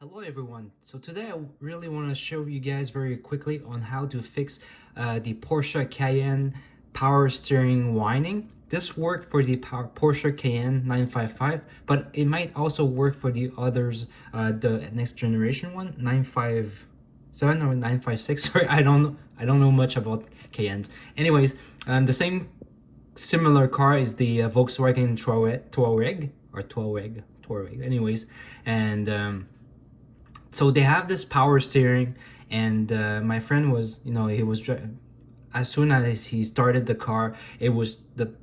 Hello everyone. So today I really want to show you guys very quickly on how to fix the Porsche Cayenne power steering whining. This worked for the Porsche Cayenne 955, but it might also work for the others, the next generation one, 957 or 956. Sorry, I don't know much about Cayennes. Anyways, the same similar car is the Volkswagen Touareg. Anyways, and so they have this power steering, and my friend was, he was as soon as he started the car, you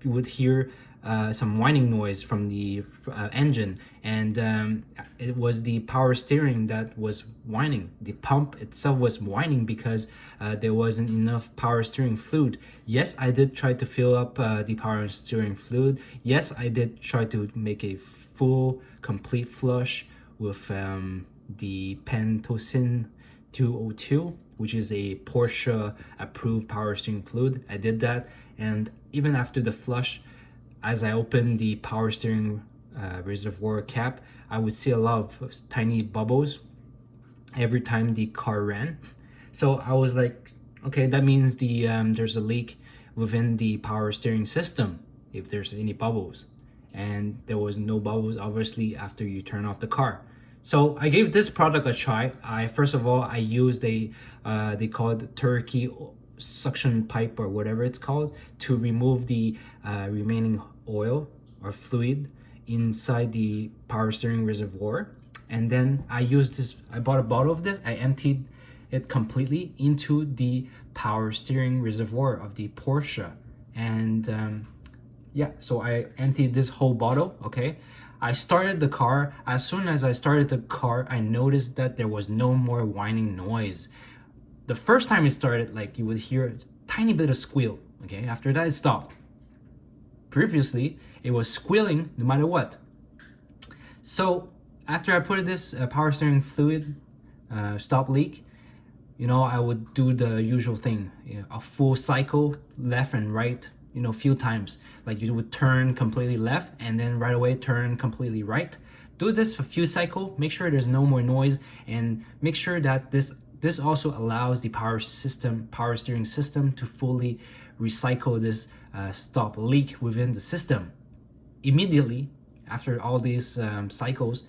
would hear some whining noise from the engine, and it was the power steering that was whining. The pump itself was whining because there wasn't enough power steering fluid. Yes, I did try to fill up the power steering fluid. Yes, I did try to make a full complete flush with the Pentosin 202, which is a Porsche approved power steering fluid. I did that, and even after the flush, as I opened the power steering reservoir cap, I would see a lot of tiny bubbles every time the car ran. So I was like, okay, that means there's a leak within the power steering system if there's any bubbles. And there was no bubbles, obviously, after you turn off the car. So I gave this product a try. First of all, I used they call it turkey suction pipe or whatever it's called to remove the remaining oil or fluid inside the power steering reservoir. And then I bought a bottle of this. I emptied it completely into the power steering reservoir of the Porsche. And yeah, so I emptied this whole bottle, okay? I started the car. As soon as I started the car, I noticed that there was no more whining noise. The first time it started, like, you would hear a tiny bit of squeal, okay? After that, it stopped. Previously, it was squealing no matter what. So after I put this power steering fluid stop leak, I would do the usual thing, a full cycle left and right, a few times. Like, you would turn completely left and then right away turn completely right. Do this for a few cycles, make sure there's no more noise, and make sure that this also allows the power steering system to fully recycle this stop leak within the system. Immediately after all these cycles,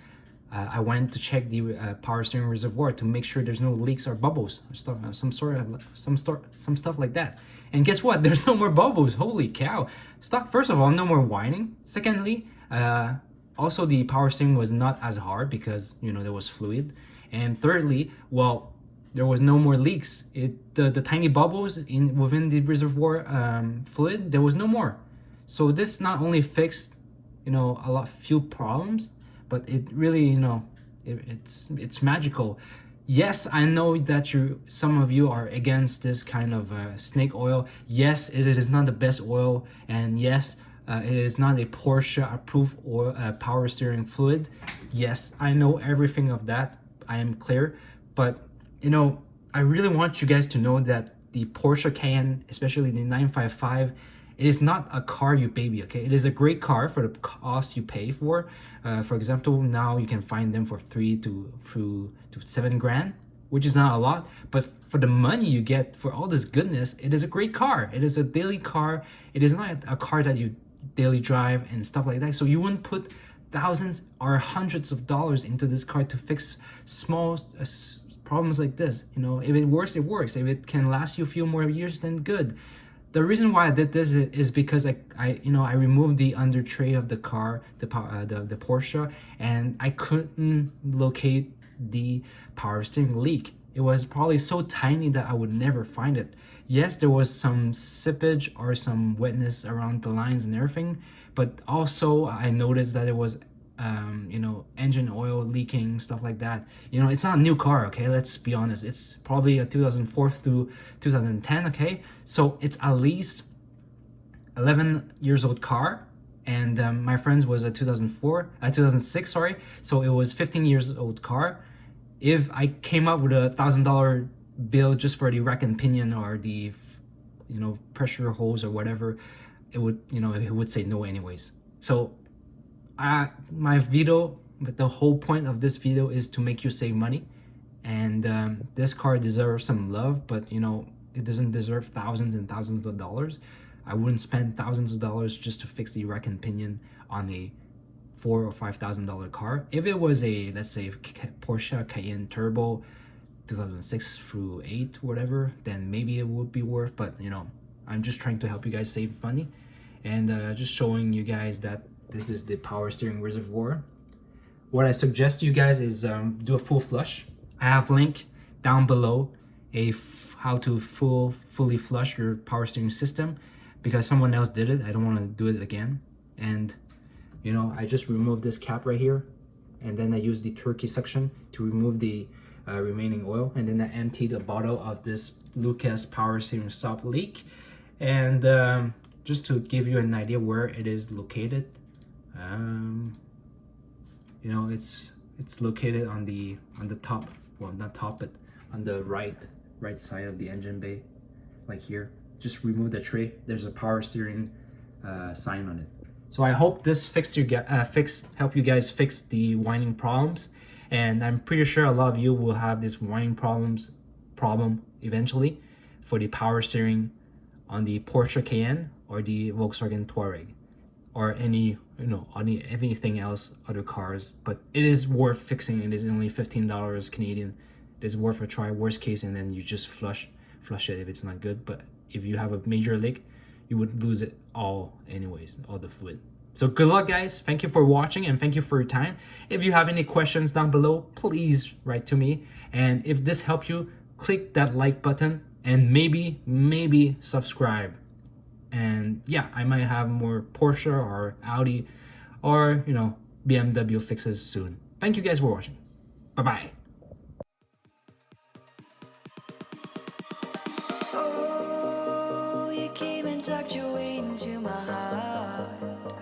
I went to check the power steering reservoir to make sure there's no leaks or bubbles or stuff, some stuff like that. And guess what? There's no more bubbles. Holy cow! Stop. First of all, no more whining. Secondly, also the power steering was not as hard because there was fluid. And thirdly, well, there was no more leaks. The tiny bubbles within the reservoir fluid, there was no more. So this not only fixed few problems, but it really it's magical. Yes, I know that some of you are against this kind of snake oil. Yes, it is not the best oil, and yes, it is not a Porsche approved oil, power steering fluid. Yes, I know everything of that. I am clear, but I really want you guys to know that the Porsche Cayenne, especially the 955, it is not a car you baby, okay? It is a great car for the cost you pay for. For example, now you can find them for 3 to 7 grand, which is not a lot, but for the money you get for all this goodness, it is a great car. It is a daily car. It is not a car that you daily drive and stuff like that. So you wouldn't put thousands or hundreds of dollars into this car to fix small problems like this. If it works, it works. If it can last you a few more years, then good. The reason why I did this is because I removed the under tray of the car, the Porsche, and I couldn't locate the power steering leak. It was probably so tiny that I would never find it. Yes, there was some seepage or some wetness around the lines and everything, but also I noticed that it was engine oil leaking, stuff like that. It's not a new car, okay? Let's be honest. It's probably a 2004 through 2010, okay? So it's at least 11 years old car, and my friend's was a 2006, sorry. So it was 15 years old car. If I came up with $1,000 bill just for the rack and pinion or the pressure hose or whatever, it would say no anyways. So my veto but the whole point of this video is to make you save money. And this car deserves some love, but you know, it doesn't deserve thousands and thousands of dollars. I wouldn't spend thousands of dollars just to fix the rack and pinion on a $4,000 or $5,000 car. If it was a, let's say, Porsche Cayenne Turbo 2006 through 8, whatever, then maybe it would be worth. But you know, I'm just trying to help you guys save money, and just showing you guys that this is the power steering reservoir. What I suggest to you guys is do a full flush. I have link down below how to fully flush your power steering system, because someone else did it. I don't want to do it again. And you know, I just removed this cap right here, and then I used the turkey suction to remove the remaining oil, and then I emptied a bottle of this Lucas power steering stop leak. And just to give you an idea where it is located, you know, it's located on the top, well, not top, but on the right side of the engine bay, like here. Just remove the tray. There's a power steering sign on it. So I hope this help you guys fix the whining problems, and I'm pretty sure a lot of you will have this whining problem eventually for the power steering on the Porsche Cayenne or the Volkswagen Touareg, or any, you know, anything else, other cars. But it is worth fixing. It is only $15 Canadian. It is worth a try. Worst case, and then you just flush it if it's not good. But if you have a major leak, you would lose it all anyways, all the fluid. So good luck, guys. Thank you for watching, and thank you for your time. If you have any questions down below, please write to me. And if this helped you, click that like button, and maybe subscribe. And yeah, I might have more Porsche or Audi or, you know, BMW fixes soon. Thank you guys for watching. Bye-bye. Oh, you came and tucked your way into my heart.